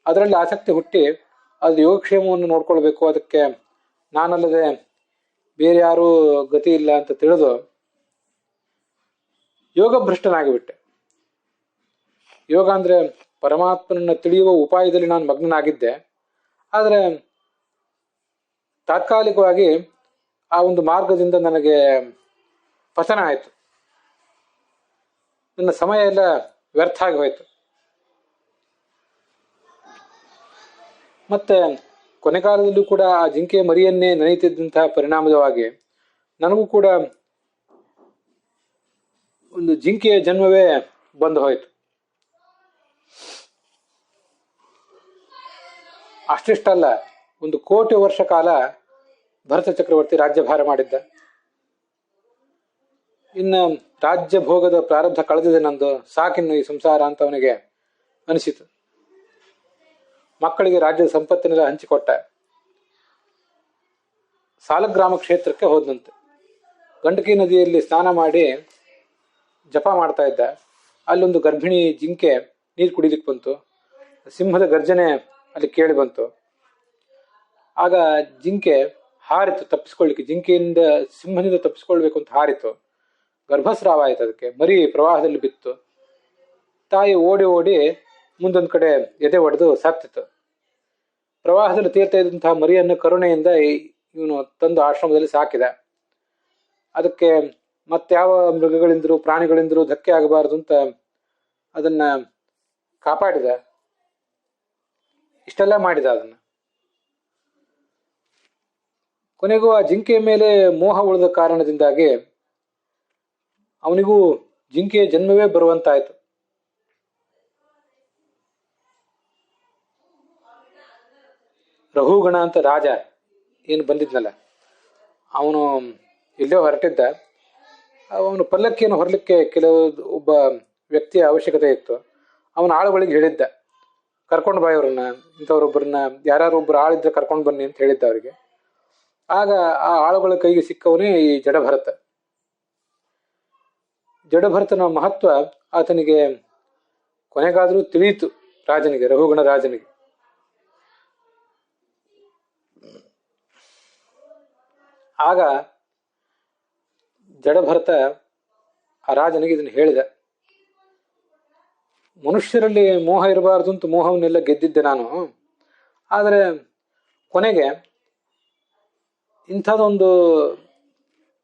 ಅದರಲ್ಲಿ ಆಸಕ್ತಿ ಹುಟ್ಟಿ ಅದು ಯೋಗಕ್ಷೇಮವನ್ನು ನೋಡ್ಕೊಳ್ಬೇಕು, ಅದಕ್ಕೆ ನಾನಲ್ಲದೆ ಬೇರೆ ಯಾರೂ ಗತಿ ಇಲ್ಲ ಅಂತ ತಿಳಿದು ಯೋಗಭ್ರಷ್ಟನಾಗಿಬಿಟ್ಟೆ. ಯೋಗ ಅಂದರೆ ಪರಮಾತ್ಮನನ್ನು ತಿಳಿಯುವ ಉಪಾಯದಲ್ಲಿ ನಾನು ಮಗ್ನನಾಗಿದ್ದೆ. ಆದರೆ ತಾತ್ಕಾಲಿಕವಾಗಿ ಆ ಒಂದು ಮಾರ್ಗದಿಂದ ನನಗೆ ಪತನ ಆಯಿತು. ನನ್ನ ಸಮಯ ಎಲ್ಲ ವ್ಯರ್ಥ ಆಗಿ ಹೋಯಿತು. ಮತ್ತೆ ಕೊನೆಗಾಲದಲ್ಲೂ ಕೂಡ ಆ ಜಿಂಕೆಯ ಮರಿಯನ್ನೇ ನೆನೆಯುತ್ತಿದ್ದಂತಹ ಪರಿಣಾಮವಾಗಿ ನನಗೂ ಕೂಡ ಒಂದು ಜಿಂಕೆಯ ಜನ್ಮವೇ ಬಂದು ಹೋಯಿತು. ಅಷ್ಟಿಷ್ಟಲ್ಲ, 1 ಕೋಟಿ ವರ್ಷ ಕಾಲ ಭರತ ಚಕ್ರವರ್ತಿ ರಾಜ್ಯಭಾರ ಮಾಡಿದ್ದ. ಇನ್ನು ರಾಜ್ಯ ಭೋಗದ ಪ್ರಾರಬ್ಧ ಕಳೆದಿದೆ ನಂದು, ಸಾಕಿನ್ನು ಈ ಸಂಸಾರ ಅಂತ ಅವನಿಗೆ ಅನಿಸಿತು. ಮಕ್ಕಳಿಗೆ ರಾಜ್ಯದ ಸಂಪತ್ತಿನೆಲ್ಲ ಹಂಚಿಕೊಟ್ಟ. ಸಾಲಗ್ರಾಮ ಕ್ಷೇತ್ರಕ್ಕೆ ಹೋದಂತೆ. ಗಂಡಕಿ ನದಿಯಲ್ಲಿ ಸ್ನಾನ ಮಾಡಿ ಜಪ ಮಾಡ್ತಾ ಇದ್ದ. ಅಲ್ಲೊಂದು ಗರ್ಭಿಣಿ ಜಿಂಕೆ ನೀರು ಕುಡಿಲಿಕ್ಕೆ ಬಂತು. ಸಿಂಹದ ಗರ್ಜನೆ ಅಲ್ಲಿ ಕೇಳಿ ಬಂತು. ಆಗ ಜಿಂಕೆ ಹಾರಿತು ತಪ್ಪಿಸ್ಕೊಳ್ಳಿಕ್ಕೆ, ಜಿಂಕೆಯಿಂದ ಸಿಂಹದಿಂದ ತಪ್ಪಿಸ್ಕೊಳ್ಬೇಕು ಅಂತ ಹಾರಿತು. ಗರ್ಭಸ್ರಾವ ಆಯ್ತು, ಅದಕ್ಕೆ ಮರಿ ಪ್ರವಾಹದಲ್ಲಿ ಬಿತ್ತು. ತಾಯಿ ಓಡಿ ಓಡಿ ಮುಂದೊಂದು ಕಡೆ ಎದೆ ಒಡೆದು ಸತ್ತಿತು. ಪ್ರವಾಹದಲ್ಲಿ ತೀರ್ತಾ ಇದ್ದಂತಹ ಮರಿಯನ್ನು ಕರುಣೆಯಿಂದ ಇವನು ತಂದು ಆಶ್ರಮದಲ್ಲಿ ಸಾಕಿದ. ಅದಕ್ಕೆ ಮತ್ಯಾವ ಮೃಗಗಳಿಂದಲೂ ಪ್ರಾಣಿಗಳಿಂದಲೂ ಧಕ್ಕೆ ಆಗಬಾರದು ಅಂತ ಅದನ್ನ ಕಾಪಾಡಿದ. ಇಷ್ಟೆಲ್ಲ ಮಾಡಿದ. ಅದನ್ನ ಕೊನೆಗೂ ಆ ಜಿಂಕೆಯ ಮೇಲೆ ಮೋಹ ಉಳಿದ ಕಾರಣದಿಂದಾಗಿ ಅವನಿಗೂ ಜಿಂಕೆಯ ಜನ್ಮವೇ ಬರುವಂತಾಯ್ತು. ರಹುಗಣ ಅಂತ ರಾಜ ಏನು ಬಂದಿದ್ನಲ್ಲ, ಅವನು ಎಲ್ಲೋ ಹೊರಟಿದ್ದ. ಅವನು ಪಲ್ಲಕ್ಕಿಯನ್ನು ಹೊರಲಿಕ್ಕೆ ಒಬ್ಬ ವ್ಯಕ್ತಿಯ ಅವಶ್ಯಕತೆ ಇತ್ತು. ಅವನ ಆಳುಗಳಿಗೆ ಹೇಳಿದ್ದ, ಕರ್ಕೊಂಡು ಬಾ ಇವ್ರನ್ನ, ಇಂಥವ್ರೊಬ್ಬರನ್ನ, ಯಾರು ಒಬ್ಬರು ಆಳಿದ್ರೆ ಕರ್ಕೊಂಡು ಬನ್ನಿ ಅಂತ ಹೇಳಿದ್ದ ಅವರಿಗೆ. ಆಗ ಆ ಆಳುಗಳ ಕೈಗೆ ಸಿಕ್ಕವನೇ ಈ ಜಡಭರತ. ಜಡಭರತನ ಮಹತ್ವ ಆತನಿಗೆ ಕೊನೆಗಾದರೂ ತಿಳಿಯಿತು, ರಾಜನಿಗೆ, ರಹುಗಣ ರಾಜನಿಗೆ. ಆಗ ಜಡಭರತ ಆ ರಾಜನಿಗೆ ಇದನ್ನು ಹೇಳಿದ, ಮನುಷ್ಯರಲ್ಲಿ ಮೋಹ ಇರಬಾರ್ದು ಅಂತ ಮೋಹವನ್ನೆಲ್ಲ ಗೆದ್ದಿದ್ದೆ ನಾನು. ಆದರೆ ಕೊನೆಗೆ ಇಂಥದೊಂದು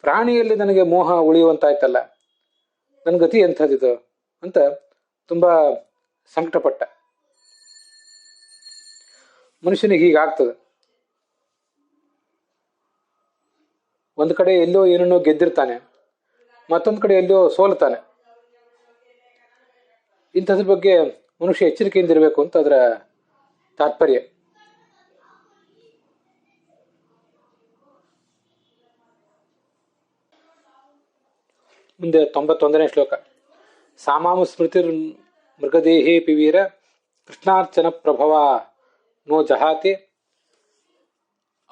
ಪ್ರಾಣಿಯಲ್ಲಿ ನನಗೆ ಮೋಹ ಉಳಿಯುವಂತಾಯ್ತಲ್ಲ, ನನ್ನ ಗತಿ ಎಂಥದಿದು ಅಂತ ತುಂಬಾ ಸಂಕಟಪಟ್ಟ. ಮನುಷ್ಯನಿಗೆ ಹೀಗಾಗ್ತದೆ. ಒಂದು ಕಡೆ ಎಲ್ಲೋ ಏನನ್ನೋ ಗೆದ್ದಿರ್ತಾನೆ, ಮತ್ತೊಂದು ಕಡೆ ಎಲ್ಲೋ ಸೋಲ್ತಾನೆ. ಇಂಥದ್ರ ಬಗ್ಗೆ ಮನುಷ್ಯ ಎಚ್ಚರಿಕೆಯಿಂದ ಇರಬೇಕು ಅಂತ ಅದರ ತಾತ್ಪರ್ಯ. ಮುಂದೆ 91ನೇ ಶ್ಲೋಕ. ಸಾಮಾಮ ಸ್ಮೃತಿರ್ ಮೃಗದೇಹೇ ಪಿವೀರ ಕೃಷ್ಣಾರ್ಚನ ಪ್ರಭವ ನೋ ಜಹಾತಿ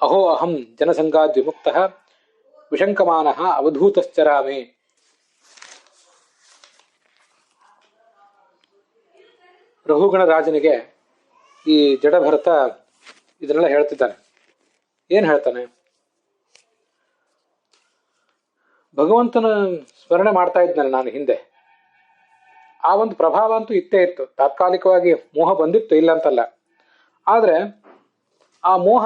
ಅಹೋ ಅಹಂ ಜನಸಂಗಾದ್ ವಿಮುಕ್ತ ವಿಶಂಕಮಾನ ಅವಧೂತಶ್ಚರಾಮೆ. ರಘುಗಣ ರಾಜನಿಗೆ ಈ ಜಡಭರತ ಇದನ್ನೆಲ್ಲ ಹೇಳ್ತಿದ್ದಾನೆ. ಏನ್ ಹೇಳ್ತಾನೆ? ಭಗವಂತನ ಸ್ಮರಣೆ ಮಾಡ್ತಾ ಇದ್ದಾನೆ ನಾನು ಹಿಂದೆ. ಆ ಒಂದು ಪ್ರಭಾವ ಅಂತೂ ಇತ್ತೇ ಇತ್ತು. ತಾತ್ಕಾಲಿಕವಾಗಿ ಮೋಹ ಬಂದಿತ್ತು, ಇಲ್ಲ ಅಂತಲ್ಲ. ಆದ್ರೆ ಆ ಮೋಹ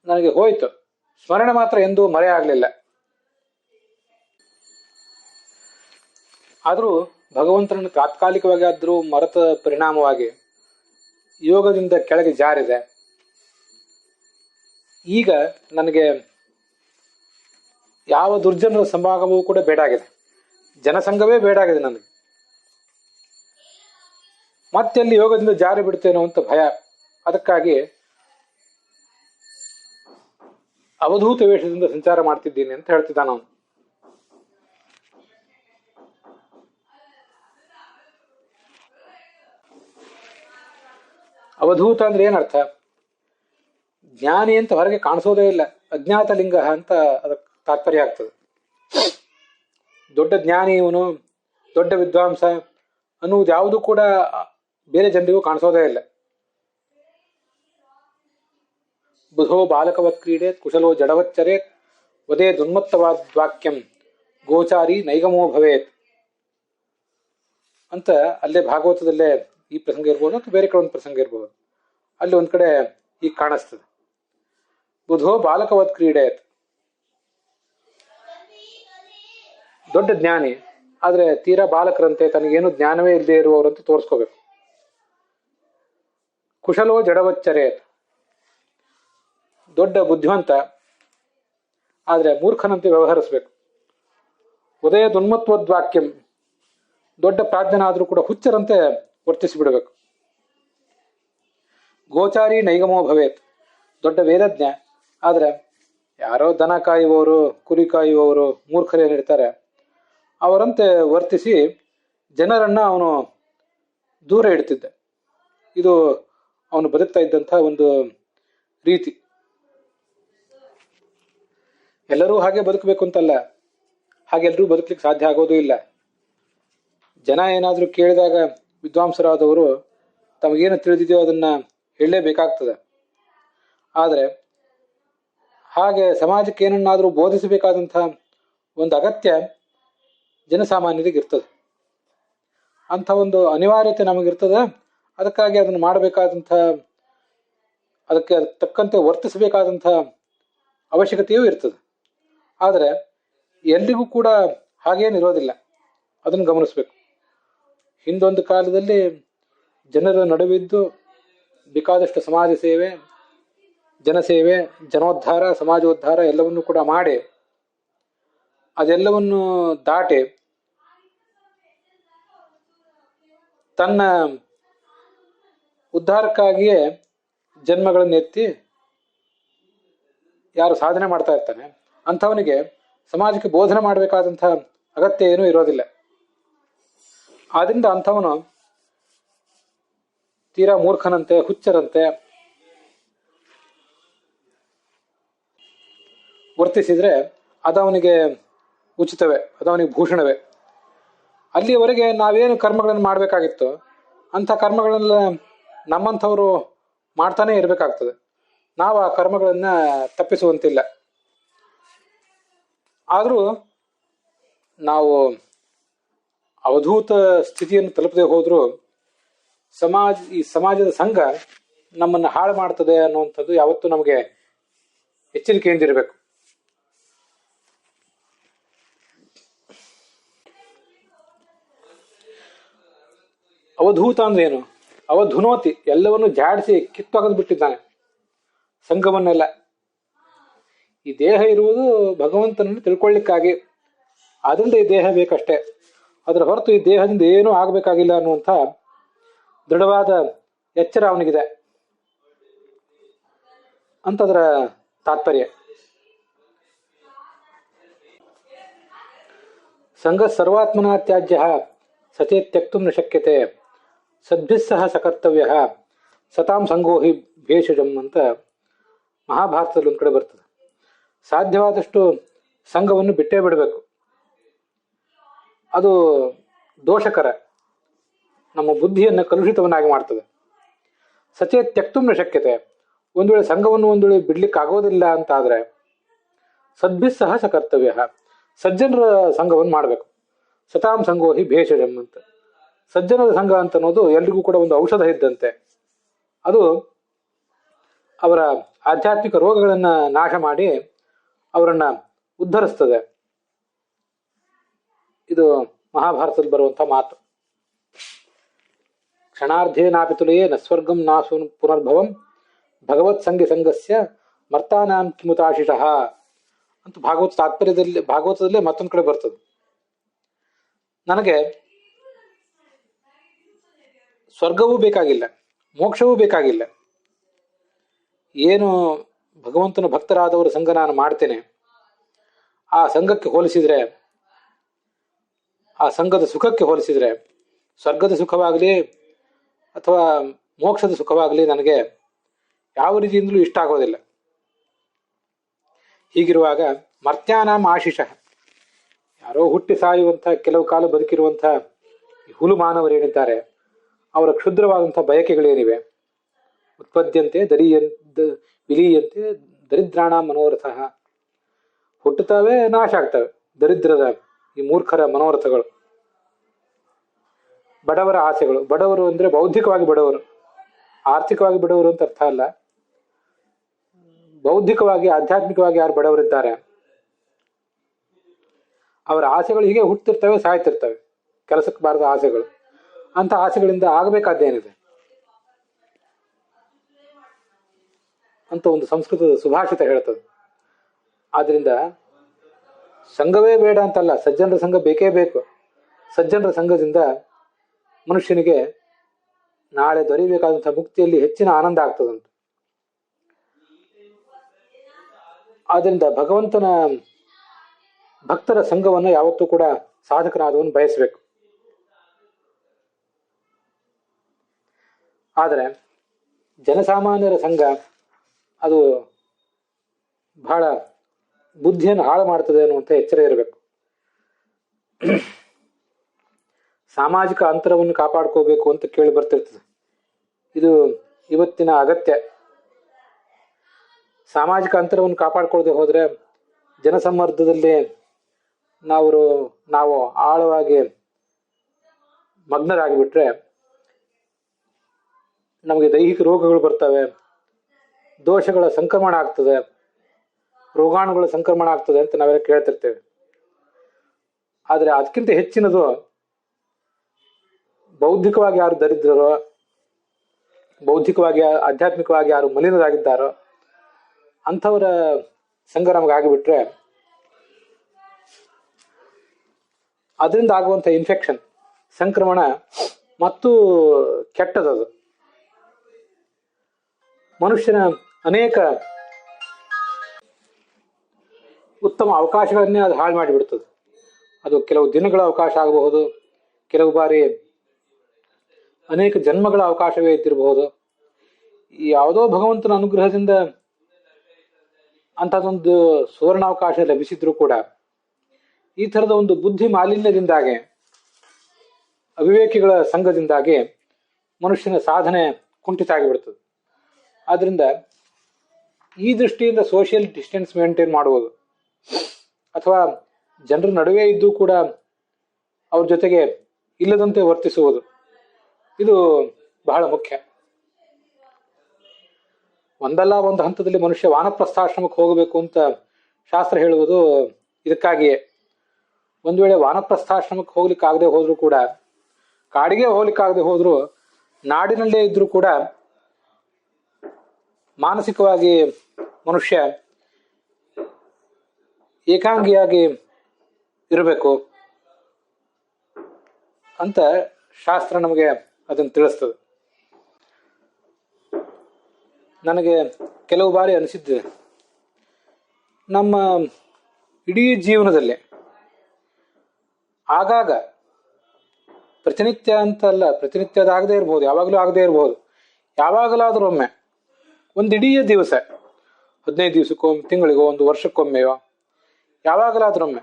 ನನಗೆ ಹೋಯ್ತು, ಸ್ಮರಣೆ ಮಾತ್ರ ಎಂದೂ ಮರೆ ಆಗಲಿಲ್ಲ. ಆದರೂ ಭಗವಂತನನ್ನು ತಾತ್ಕಾಲಿಕವಾಗಿ ಆದರೂ ಮರೆತ ಪರಿಣಾಮವಾಗಿ ಯೋಗದಿಂದ ಕೆಳಗೆ ಜಾರಿದೆ. ಈಗ ನನಗೆ ಯಾವ ದುರ್ಜನರ ಸಮಾಗಮವೂ ಕೂಡ ಬೇಡಾಗಿದೆ, ಜನಸಂಘವೇ ಬೇಡಾಗಿದೆ ನನಗೆ. ಮತ್ತೆಲ್ಲಿ ಯೋಗದಿಂದ ಜಾರಿ ಬಿಡ್ತೇನೋ ಅಂತ ಭಯ. ಅದಕ್ಕಾಗಿ ಅವಧೂತ ವೇಷದಿಂದ ಸಂಚಾರ ಮಾಡ್ತಿದ್ದೀನಿ ಅಂತ ಹೇಳ್ತಿದ್ದಾನ ಅವನು. ಅವಧೂತ ಅಂದ್ರೆ ಏನರ್ಥ? ಜ್ಞಾನಿ ಅಂತ ಹೊರಗೆ ಕಾಣಿಸೋದೇ ಇಲ್ಲ, ಅಜ್ಞಾತ ಲಿಂಗ ಅಂತ ಅದಕ್ಕೆ ತಾತ್ಪರ್ಯ ಆಗ್ತದೆ. ದೊಡ್ಡ ಜ್ಞಾನಿ ಇವನು, ದೊಡ್ಡ ವಿದ್ವಾಂಸ ಅನ್ನುವುದು ಯಾವುದು ಕೂಡ ಬೇರೆ ಜನರಿಗೂ ಕಾಣಿಸೋದೇ ಇಲ್ಲ. ಬುಧೋ ಬಾಲಕವತ್ ಕ್ರೀಡೇತ್ ಕುಶಲೋ ಜಡವಚ್ಚರೇತ್ ವದೇ ದುನ್ಮತ್ತವಾದ್ವಾಕ್ಯಂ ಗೋಚಾರಿ ನೈಗಮೋ ಭವೇತ್ ಅಂತ ಅಲ್ಲೇ ಭಾಗವತದಲ್ಲೇ ಈ ಪ್ರಸಂಗ ಇರ್ಬೋದು ಅಥವಾ ಬೇರೆ ಕಡೆ ಒಂದು ಪ್ರಸಂಗ ಇರ್ಬೋದು. ಅಲ್ಲಿ ಒಂದ್ ಕಡೆ ಈಗ ಕಾಣಿಸ್ತದೆ, ಬುಧೋ ಬಾಲಕವತ್ ಕ್ರೀಡೇತ್, ದೊಡ್ಡ ಜ್ಞಾನಿ ಆದ್ರೆ ತೀರಾ ಬಾಲಕರಂತೆ, ತನಗೇನು ಜ್ಞಾನವೇ ಇಲ್ಲದೆ ಇರುವವರಂತ ತೋರಿಸ್ಕೋಬೇಕು. ಕುಶಲೋ ಜಡವಚ್ಚರೇತ್, ದೊಡ್ಡ ಬುದ್ಧಿವಂತ ಆದ್ರೆ ಮೂರ್ಖನಂತೆ ವ್ಯವಹರಿಸ್ಬೇಕು. ಉದಯ ದುನ್ಮತ್ವದ್ವಾಕ್ಯಂ, ದೊಡ್ಡ ಪ್ರಾಜ್ಞನಾದ್ರೂ ಕೂಡ ಹುಚ್ಚರಂತೆ ವರ್ತಿಸಿಬಿಡಬೇಕು. ಗೋಚಾರಿ ನೈಗಮೋ ಭವೇತ್, ದೊಡ್ಡ ವೇದಜ್ಞ ಆದ್ರೆ ಯಾರೋ ದನ ಕಾಯುವವರು, ಕುರಿ ಕಾಯುವವರು, ಮೂರ್ಖರೇನಿರ್ತಾರೆ ಅವರಂತೆ ವರ್ತಿಸಿ ಜನರನ್ನ ಅವನು ದೂರ ಇಡ್ತಿದ್ದ. ಇದು ಅವನು ಬದುಕ್ತಾ ಇದ್ದಂತಹ ಒಂದು ರೀತಿ. ಎಲ್ಲರೂ ಹಾಗೆ ಬದುಕಬೇಕು ಅಂತಲ್ಲ, ಹಾಗೆಲ್ಲರೂ ಬದುಕಲಿಕ್ಕೆ ಸಾಧ್ಯ ಆಗೋದು ಇಲ್ಲ. ಜನ ಏನಾದ್ರೂ ಕೇಳಿದಾಗ ವಿದ್ವಾಂಸರಾದವರು ತಮಗೇನು ತಿಳಿದಿದೆಯೋ ಅದನ್ನ ಹೇಳಲೇಬೇಕಾಗ್ತದೆ. ಆದ್ರೆ ಹಾಗೆ ಸಮಾಜಕ್ಕೆ ಏನನ್ನಾದ್ರೂ ಬೋಧಿಸಬೇಕಾದಂತಹ ಒಂದು ಅಗತ್ಯ ಜನಸಾಮಾನ್ಯರಿಗಿರ್ತದೆ. ಅಂಥ ಒಂದು ಅನಿವಾರ್ಯತೆ ನಮಗಿರ್ತದೆ. ಅದಕ್ಕಾಗಿ ಅದನ್ನು ಮಾಡಬೇಕಾದಂಥ, ಅದಕ್ಕೆ ತಕ್ಕಂತೆ ವರ್ತಿಸಬೇಕಾದಂಥ ಅವಶ್ಯಕತೆಯೂ ಇರ್ತದೆ. ಆದರೆ ಎಲ್ರಿಗೂ ಕೂಡ ಹಾಗೇನಿರೋದಿಲ್ಲ, ಅದನ್ನು ಗಮನಿಸ್ಬೇಕು. ಹಿಂದೊಂದು ಕಾಲದಲ್ಲಿ ಜನರ ನಡುವಿದ್ದು ಬೇಕಾದಷ್ಟು ಸಮಾಜ ಸೇವೆ, ಜನಸೇವೆ, ಜನೋದ್ಧಾರ, ಸಮಾಜೋದ್ಧಾರ ಎಲ್ಲವನ್ನೂ ಕೂಡ ಮಾಡಿ ಅದೆಲ್ಲವನ್ನು ದಾಟಿ ತನ್ನ ಉದ್ಧಾರಕ್ಕಾಗಿಯೇ ಜನ್ಮಗಳನ್ನು ಎತ್ತಿ ಯಾರು ಸಾಧನೆ ಮಾಡ್ತಾ ಇರ್ತಾನೆ ಅಂಥವನಿಗೆ ಸಮಾಜಕ್ಕೆ ಬೋಧನೆ ಮಾಡಬೇಕಾದಂಥ ಅಗತ್ಯ ಏನೂ ಇರೋದಿಲ್ಲ. ಆದ್ರಿಂದ ಅಂಥವನು ತೀರಾ ಮೂರ್ಖನಂತೆ, ಹುಚ್ಚರಂತೆ ವರ್ತಿಸಿದ್ರೆ ಅದವನಿಗೆ ಉಚಿತವೇ, ಅದವನಿಗೆ ಭೂಷಣವೇ. ಅಲ್ಲಿಯವರೆಗೆ ನಾವೇನು ಕರ್ಮಗಳನ್ನು ಮಾಡಬೇಕಾಗಿತ್ತು ಅಂಥ ಕರ್ಮಗಳನ್ನೆಲ್ಲ ನಮ್ಮಂಥವರು ಮಾಡ್ತಾನೆ ಇರಬೇಕಾಗ್ತದೆ. ನಾವು ಆ ಕರ್ಮಗಳನ್ನ ತಪ್ಪಿಸುವಂತಿಲ್ಲ. ಆದರೂ ನಾವು ಅವಧೂತ ಸ್ಥಿತಿಯನ್ನು ತಲುಪದೆ ಹೋದ್ರೂ ಈ ಸಮಾಜದ ಸಂಘ ನಮ್ಮನ್ನು ಹಾಳು ಮಾಡ್ತದೆ ಅನ್ನುವಂಥದ್ದು ಯಾವತ್ತೂ ನಮಗೆ ಎಚ್ಚರಿಕೆಯಿಂದಿರಬೇಕು. ಅವಧೂತ ಅಂದ್ರೆ ಏನು? ಅವಧುನೋತಿ, ಎಲ್ಲವನ್ನು ಜಾಡಿಸಿ ಕಿತ್ತೊಗೆದು ಬಿಟ್ಟಿದ್ದಾನೆ ಸಂಘವನ್ನೆಲ್ಲ. ಈ ದೇಹ ಇರುವುದು ಭಗವಂತನನ್ನು ತಿಳ್ಕೊಳ್ಳಿಕ್ಕಾಗಿ, ಆದ್ರಿಂದ ಈ ದೇಹ ಬೇಕಷ್ಟೇ. ಅದರ ಹೊರತು ಈ ದೇಹದಿಂದ ಏನೂ ಆಗಬೇಕಾಗಿಲ್ಲ ಅನ್ನುವಂಥ ದೃಢವಾದ ಎಚ್ಚರ ಅವನಿಗಿದೆ ಅಂತದರ ತಾತ್ಪರ್ಯ. ಸಂಘ ಸರ್ವಾತ್ಮನಾ ತ್ಯಾಜ್ಯ ಸಚೇ ತ್ಯಕ್ತು ನ ಶಕ್ಯತೆ ಸದ್ಭಿಸ್ಸಹ ಸಕರ್ತವ್ಯ ಸತಾಂ ಸಂಗೋ ಹಿ ಭೇಷಜಂ ಅಂತ ಮಹಾಭಾರತದಲ್ಲಿ ಒಂದು ಕಡೆ ಬರ್ತದೆ. ಸಾಧ್ಯವಾದಷ್ಟು ಸಂಘವನ್ನು ಬಿಟ್ಟೇ ಬಿಡಬೇಕು. ಅದು ದೋಷಕರ, ನಮ್ಮ ಬುದ್ಧಿಯನ್ನು ಕಲುಷಿತವನ್ನಾಗಿ ಮಾಡ್ತದೆ. ಸಚೇ ತ್ಯಕ್ತು ನ ಶಕ್ಯತೆ, ಒಂದು ವೇಳೆ ಸಂಘವನ್ನು ಒಂದು ವೇಳೆ ಬಿಡ್ಲಿಕ್ಕೆ ಆಗೋದಿಲ್ಲ ಅಂತ ಆದ್ರೆ ಸದ್ಭಿಸ್ಸಹ ಸಕರ್ತವ್ಯ, ಸಜ್ಜನರ ಸಂಘವನ್ನು ಮಾಡಬೇಕು. ಸತಾಂ ಸಂಗೋ ಹಿ ಭೇಷಜಂ ಅಂತ. ಸಜ್ಜನರ ಸಂಘ ಅಂತ ಅನ್ನೋದು ಎಲ್ರಿಗೂ ಕೂಡ ಒಂದು ಔಷಧ ಇದ್ದಂತೆ. ಅದು ಅವರ ಆಧ್ಯಾತ್ಮಿಕ ರೋಗಗಳನ್ನು ನಾಶ ಮಾಡಿ ಅವರನ್ನ ಉದ್ಧರಿಸ್ತದೆ. ಇದು ಮಹಾಭಾರತದಲ್ಲಿ ಬರುವಂತಹ ಮಾತು. ಕ್ಷಣಾರ್ಧೇನಾಪಿ ತುಲಯೇ ನ ಸ್ವರ್ಗಂ ನಾಸು ಪುನರ್ಭವಂ ಭಗವತ್ ಸಂಘ ಸಂಘಸ್ಯ ಮರ್ತಾನಾಂ ಕಿಮುತಾಶಿಷಃ ಅಂತ ಭಾಗವತದಲ್ಲೇ ಮತ್ತೊಂದು ಕಡೆ ಬರ್ತದೆ. ನನಗೆ ಸ್ವರ್ಗವೂ ಬೇಕಾಗಿಲ್ಲ, ಮೋಕ್ಷವೂ ಬೇಕಾಗಿಲ್ಲ. ಏನು ಭಗವಂತನ ಭಕ್ತರಾದವರ ಸಂಘ ನಾನು ಮಾಡ್ತೇನೆ, ಆ ಸಂಘಕ್ಕೆ ಹೋಲಿಸಿದ್ರೆ, ಆ ಸಂಘದ ಸುಖಕ್ಕೆ ಹೋಲಿಸಿದ್ರೆ, ಸ್ವರ್ಗದ ಸುಖವಾಗಲಿ ಅಥವಾ ಮೋಕ್ಷದ ಸುಖವಾಗಲಿ ನನಗೆ ಯಾವ ರೀತಿಯಿಂದಲೂ ಇಷ್ಟ ಆಗೋದಿಲ್ಲ. ಹೀಗಿರುವಾಗ ಮರ್ತ್ಯಾನಾಂ ಆಶಿಷ, ಯಾರೋ ಹುಟ್ಟಿ ಸಾಯುವಂಥ, ಕೆಲವು ಕಾಲ ಬದುಕಿರುವಂಥ ಹುಲು ಮಾನವರೇನಿದ್ದಾರೆ ಅವರ ಕ್ಷುದ್ರವಾದಂಥ ಬಯಕೆಗಳೇನಿವೆ, ಉತ್ಪದ್ಯಂತೆ ವಿಲೀಯಂತೆ ದರಿದ್ರಾಣ ಮನೋರಥ, ಹುಟ್ಟುತ್ತವೆ, ನಾಶ ಆಗ್ತವೆ ದರಿದ್ರದ ಈ ಮೂರ್ಖರ ಮನೋರಥಗಳು. ಬಡವರ ಆಸೆಗಳು, ಬಡವರು ಅಂದ್ರೆ ಬೌದ್ಧಿಕವಾಗಿ ಬಡವರು, ಆರ್ಥಿಕವಾಗಿ ಬಡವರು ಅಂತ ಅರ್ಥ ಅಲ್ಲ. ಬೌದ್ಧಿಕವಾಗಿ ಆಧ್ಯಾತ್ಮಿಕವಾಗಿ ಯಾರು ಬಡವರಿದ್ದಾರೆ ಅವರ ಆಸೆಗಳು ಹೀಗೆ ಹುಟ್ಟುತ್ತಿರ್ತವೆ, ಸಾಯ್ತಿರ್ತವೆ, ಕೆಲಸಕ್ಕೆ ಬಾರದ ಆಸೆಗಳು. ಅಂತ ಆಸೆಗಳಿಂದ ಆಗಬೇಕಾದ್ದೇನಿದೆ ಅಂತ ಒಂದು ಸಂಸ್ಕೃತದ ಸುಭಾಷಿತ ಹೇಳ್ತದೆ. ಆದ್ರಿಂದ ಸಂಘವೇ ಬೇಡ ಅಂತಲ್ಲ, ಸಜ್ಜನರ ಸಂಘ ಬೇಕೇ ಬೇಕು. ಸಜ್ಜನರ ಸಂಘದಿಂದ ಮನುಷ್ಯನಿಗೆ ನಾಳೆ ದೊರೆಯಬೇಕಾದಂತಹ ಮುಕ್ತಿಯಲ್ಲಿ ಹೆಚ್ಚಿನ ಆನಂದ ಆಗ್ತದಂತ. ಆದ್ರಿಂದ ಭಗವಂತನ ಭಕ್ತರ ಸಂಘವನ್ನು ಯಾವತ್ತೂ ಕೂಡ ಸಾಧಕನಾದವನು ಬಯಸಬೇಕು. ಆದರೆ ಜನಸಾಮಾನ್ಯರ ಸಂಘ ಅದು ಬಹಳ ಬುದ್ಧಿಯನ್ನು ಹಾಳು ಮಾಡ್ತದೆ ಅನ್ನುವಂಥ ಎಚ್ಚರ ಇರಬೇಕು. ಸಾಮಾಜಿಕ ಅಂತರವನ್ನು ಕಾಪಾಡ್ಕೋಬೇಕು ಅಂತ ಕೇಳಿ ಬರ್ತಿರ್ತದೆ. ಇದು ಇವತ್ತಿನ ಅಗತ್ಯ. ಸಾಮಾಜಿಕ ಅಂತರವನ್ನು ಕಾಪಾಡ್ಕೊಳ್ಳದೆ ಹೋದ್ರೆ ಜನಸಮ್ಮರ್ದದಲ್ಲಿ ನಾವು ಆಳವಾಗಿ ಮಗ್ನರಾಗಿಬಿಟ್ರೆ ನಮಗೆ ದೈಹಿಕ ರೋಗಗಳು ಬರ್ತವೆ, ದೋಷಗಳ ಸಂಕ್ರಮಣ ಆಗ್ತದೆ, ರೋಗಾಣುಗಳ ಸಂಕ್ರಮಣ ಆಗ್ತದೆ ಅಂತ ನಾವೆಲ್ಲ ಕೇಳ್ತಿರ್ತೇವೆ. ಆದರೆ ಅದಕ್ಕಿಂತ ಹೆಚ್ಚಿನದು ಬೌದ್ಧಿಕವಾಗಿ ಯಾರು ದರಿದ್ರರೋ, ಬೌದ್ಧಿಕವಾಗಿ ಆಧ್ಯಾತ್ಮಿಕವಾಗಿ ಯಾರು ಮಲಿನರಾಗಿದ್ದಾರೋ ಅಂಥವರ ಸಂಘ ನಮಗಾಗಿಬಿಟ್ರೆ ಅದರಿಂದ ಆಗುವಂಥ ಇನ್ಫೆಕ್ಷನ್, ಸಂಕ್ರಮಣ ಮತ್ತು ಕೆಟ್ಟದದು. ಮನುಷ್ಯನ ಅನೇಕ ಉತ್ತಮ ಅವಕಾಶಗಳನ್ನೇ ಅದು ಹಾಳು ಮಾಡಿಬಿಡ್ತದೆ. ಅದು ಕೆಲವು ದಿನಗಳ ಅವಕಾಶ ಆಗಬಹುದು, ಕೆಲವು ಬಾರಿ ಅನೇಕ ಜನ್ಮಗಳ ಅವಕಾಶವೇ ಇದ್ದಿರಬಹುದು. ಯಾವುದೋ ಭಗವಂತನ ಅನುಗ್ರಹದಿಂದ ಅಂಥದ್ದೊಂದು ಸುವರ್ಣಾವಕಾಶ ಲಭಿಸಿದ್ರೂ ಕೂಡ ಈ ಥರದ ಒಂದು ಬುದ್ಧಿ ಮಾಲಿನ್ಯದಿಂದಾಗಿ, ಅವಿವೇಕಿಗಳ ಸಂಘದಿಂದಾಗಿ ಮನುಷ್ಯನ ಸಾಧನೆ ಕುಂಠಿತ ಆಗಿಬಿಡ್ತದೆ. ಆದ್ರಿಂದ ಈ ದೃಷ್ಟಿಯಿಂದ ಸೋಷಿಯಲ್ ಡಿಸ್ಟೆನ್ಸ್ ಮೇಂಟೈನ್ ಮಾಡುವುದು ಅಥವಾ ಜನರ ನಡುವೆ ಇದ್ದು ಕೂಡ ಅವ್ರ ಜೊತೆಗೆ ಇಲ್ಲದಂತೆ ವರ್ತಿಸುವುದು, ಇದು ಬಹಳ ಮುಖ್ಯ. ಒಂದಲ್ಲ ಒಂದು ಹಂತದಲ್ಲಿ ಮನುಷ್ಯ ವಾನಪ್ರಸ್ಥಾಶ್ರಮಕ್ಕೆ ಹೋಗಬೇಕು ಅಂತ ಶಾಸ್ತ್ರ ಹೇಳುವುದು ಇದಕ್ಕಾಗಿಯೇ. ಒಂದು ವೇಳೆ ವಾನಪ್ರಸ್ಥಾಶ್ರಮಕ್ಕೆ ಹೋಗ್ಲಿಕ್ಕಾಗದೆ ಹೋದ್ರೂ ಕೂಡ, ಕಾಡಿಗೆ ಹೋಗ್ಲಿಕ್ಕಾಗದೆ ಹೋದ್ರು, ನಾಡಿನಲ್ಲೇ ಇದ್ರೂ ಕೂಡ ಮಾನಸಿಕವಾಗಿ ಮನುಷ್ಯ ಏಕಾಂಗಿಯಾಗಿ ಇರಬೇಕು ಅಂತ ಶಾಸ್ತ್ರ ನಮಗೆ ಅದನ್ನು ತಿಳಿಸ್ತದೆ. ನನಗೆ ಕೆಲವು ಬಾರಿ ಅನಿಸಿದ್ದಿದೆ, ನಮ್ಮ ಇಡೀ ಜೀವನದಲ್ಲಿ ಆಗಾಗ, ಪ್ರತಿನಿತ್ಯ ಅಂತಲ್ಲ, ಪ್ರತಿನಿತ್ಯ ಅದಾಗದೇ ಇರ್ಬೋದು, ಯಾವಾಗಲೂ ಆಗದೇ ಇರ್ಬೋದು, ಯಾವಾಗಲಾದರೂ ಒಮ್ಮೆ ಒಂದಿಡೀ ದಿವಸ, 15 ದಿವಸಕ್ಕೊಮ್ಮೆ, ತಿಂಗಳಿಗೋ, ಒಂದು ವರ್ಷಕ್ಕೊಮ್ಮೆಯೋ, ಯಾವಾಗಲಾದ್ರೊಮ್ಮೆ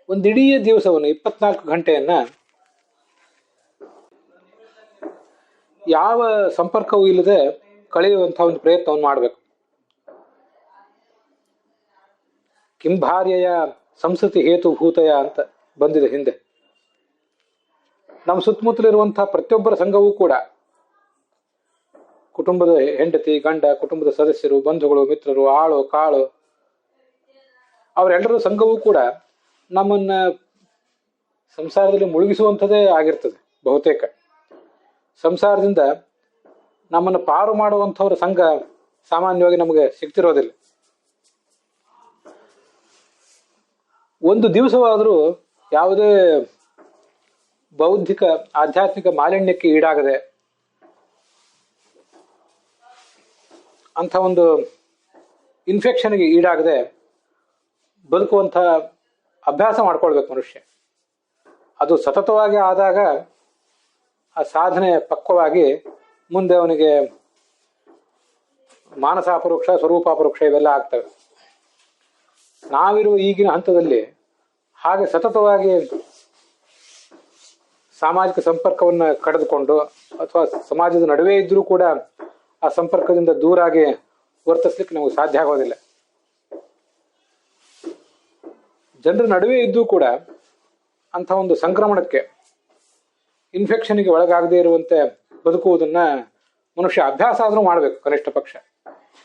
ಒಂದಿಡೀ ದಿವಸವನ್ನು 24 ಗಂಟೆಯನ್ನ ಯಾವ ಸಂಪರ್ಕವೂ ಇಲ್ಲದೆ ಕಳೆಯುವಂತಹ ಒಂದು ಪ್ರಯತ್ನವನ್ನು ಮಾಡಬೇಕು. ಕಿಂಭಾರ್ಯೆಯ ಸಂಸ್ಕೃತಿ ಹೇತುಭೂತಯ ಅಂತ ಬಂದಿದೆ ಹಿಂದೆ. ನಮ್ಮ ಸುತ್ತಮುತ್ತಲಿರುವಂತಹ ಪ್ರತಿಯೊಬ್ಬರ ಸಂಘವೂ ಕೂಡ, ಕುಟುಂಬದ ಹೆಂಡತಿ, ಗಂಡ, ಕುಟುಂಬದ ಸದಸ್ಯರು, ಬಂಧುಗಳು, ಮಿತ್ರರು, ಆಳು ಕಾಳು, ಅವರೆಲ್ಲರ ಸಂಘವೂ ಕೂಡ ನಮ್ಮನ್ನ ಸಂಸಾರದಲ್ಲಿ ಮುಳುಗಿಸುವಂಥದ್ದೇ ಆಗಿರ್ತದೆ. ಬಹುತೇಕ ಸಂಸಾರದಿಂದ ನಮ್ಮನ್ನು ಪಾರು ಮಾಡುವಂಥವ್ರ ಸಂಘ ಸಾಮಾನ್ಯವಾಗಿ ನಮಗೆ ಸಿಗ್ತಿರೋದಿಲ್ಲ. ಒಂದು ದಿವಸವಾದರೂ ಯಾವುದೇ ಬೌದ್ಧಿಕ ಆಧ್ಯಾತ್ಮಿಕ ಮಾಲಿನ್ಯಕ್ಕೆ ಈಡಾಗದೆ, ಅಂಥ ಒಂದು ಇನ್ಫೆಕ್ಷನ್ಗೆ ಈಡಾಗದೆ ಬದುಕುವಂಥ ಅಭ್ಯಾಸ ಮಾಡ್ಕೊಳ್ಬೇಕು ಮನುಷ್ಯ. ಅದು ಸತತವಾಗಿ ಆದಾಗ ಆ ಸಾಧನೆ ಪಕ್ವವಾಗಿ ಮುಂದೆ ಅವನಿಗೆ ಮಾನಸಾಪರೋಕ್ಷ, ಸ್ವರೂಪಾಪರೋಕ್ಷ ಇವೆಲ್ಲ ಆಗ್ತವೆ. ನಾವಿರುವ ಈಗಿನ ಹಂತದಲ್ಲಿ ಹಾಗೆ ಸತತವಾಗಿ ಸಾಮಾಜಿಕ ಸಂಪರ್ಕವನ್ನು ಕಳೆದುಕೊಂಡು, ಅಥವಾ ಸಮಾಜದ ನಡುವೆ ಇದ್ರೂ ಕೂಡ ಆ ಸಂಪರ್ಕದಿಂದ ದೂರಾಗಿ ವರ್ತಿಸ್ಲಿಕ್ಕೆ ನಮಗೆ ಸಾಧ್ಯ ಆಗೋದಿಲ್ಲ. ಜನರ ನಡುವೆ ಇದ್ದೂ ಕೂಡ ಅಂಥ ಒಂದು ಸಂಕ್ರಮಣಕ್ಕೆ, ಇನ್ಫೆಕ್ಷನ್ಗೆ ಒಳಗಾಗದೇ ಇರುವಂತೆ ಬದುಕುವುದನ್ನ ಮನುಷ್ಯ ಅಭ್ಯಾಸ ಆದರೂ ಮಾಡಬೇಕು. ಕನಿಷ್ಠ ಪಕ್ಷ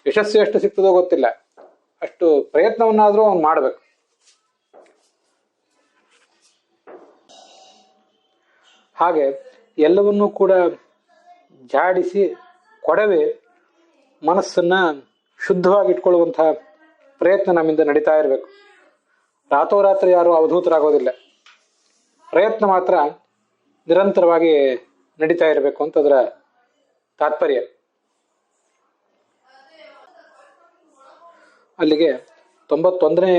ಯಶಸ್ಸು ಎಷ್ಟು ಸಿಗ್ತದೋ ಗೊತ್ತಿಲ್ಲ, ಅಷ್ಟು ಪ್ರಯತ್ನವನ್ನಾದರೂ ಅವನು ಮಾಡಬೇಕು. ಹಾಗೆ ಎಲ್ಲವನ್ನೂ ಕೂಡ ಜಾಡಿಸಿ ಕೊಡವೆ ಮನಸ್ಸನ್ನ ಶುದ್ಧವಾಗಿ ಇಟ್ಕೊಳ್ಳುವಂತಹ ಪ್ರಯತ್ನ ನಮ್ಮಿಂದ ನಡೀತಾ ಇರಬೇಕು. ರಾತ್ರೋರಾತ್ರಿ ಯಾರು ಅವಧೂತರಾಗೋದಿಲ್ಲ. ಪ್ರಯತ್ನ ಮಾತ್ರ ನಿರಂತರವಾಗಿ ನಡೀತಾ ಇರಬೇಕು ಅಂತ ಅದರ ತಾತ್ಪರ್ಯ. ಅಲ್ಲಿಗೆ 91ನೇ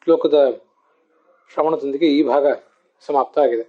ಶ್ಲೋಕದ ಶ್ರವಣದೊಂದಿಗೆ ಈ ಭಾಗ ಸಮಾಪ್ತ ಆಗಿದೆ.